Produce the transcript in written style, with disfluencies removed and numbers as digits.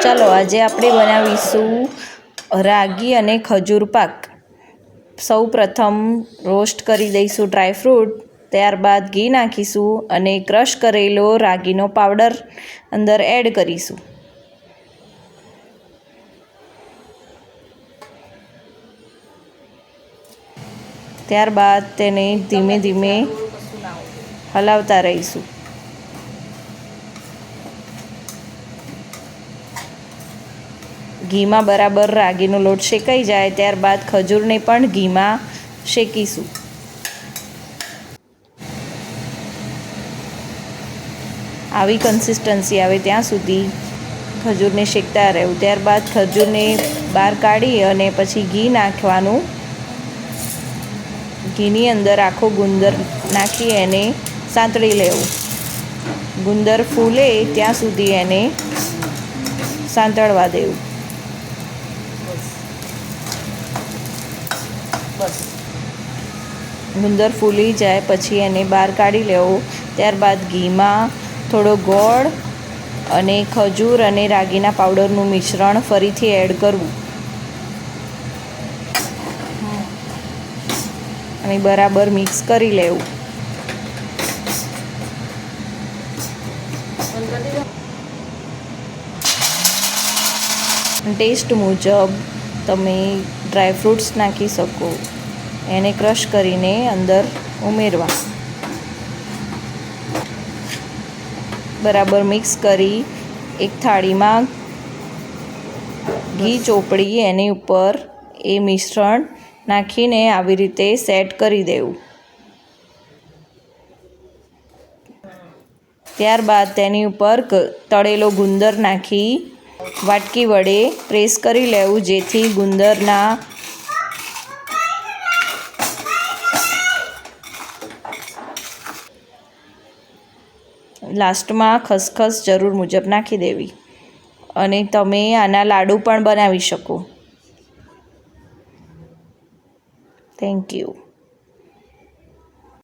ચાલો આજે આપણે બનાવીશું રાગી અને ખજૂર પાક। સૌ પ્રથમ રોસ્ટ કરી દઈશું ડ્રાયફ્રૂટ, ત્યારબાદ ઘી નાખીશું અને ક્રશ કરેલો રાગીનો પાવડર અંદર એડ કરીશું। ત્યારબાદ તેને ધીમે ધીમે હલાવતા રહીશું। ઘીમાં બરાબર રાગીનો લોટ શેકાઈ જાય ત્યારબાદ ખજૂરને પણ ઘીમાં શેકીશું। આવી કન્સિસ્ટન્સી આવે ત્યાં સુધી ખજૂરને શેકતા રહેવું। ત્યારબાદ ખજૂરને બહાર કાઢી અને પછી ઘી નાખવાનું। ઘીની અંદર આખો ગુંદર નાખી એને સાંતળી લેવું। ગુંદર ફૂલે ત્યાં સુધી એને સાંતળવા દેવું। ગુંદર ફૂલી જાય પછી એને બહાર કાઢી લેવો। ત્યારબાદ ઘીમાં થોડો ગોળ અને ખજૂર અને રાગીના પાવડરનું મિશ્રણ ફરીથી એડ કરવું અને બરાબર મિક્સ કરી લેવું। ટેસ્ટ મુજબ તમે ડ્રાયફ્રૂટ્સ નાખી શકો। એને ક્રશ કરીને અંદર ઉમેરવા। બરાબર મિક્સ કરી એક થાળીમાં ઘી ચોપડી એની ઉપર એ મિશ્રણ નાખીને આવી રીતે સેટ કરી દેવું। ત્યારબાદ તેની ઉપર તળેલો ગુંદર નાખી વાટકી વડે પ્રેસ કરી લેવું જેથી ગુંદરના લાસ્ટમાં ખસખસ જરૂર મુજબ નાખી દેવી અને તમે આના લાડુ પણ બનાવી શકો। Thank you.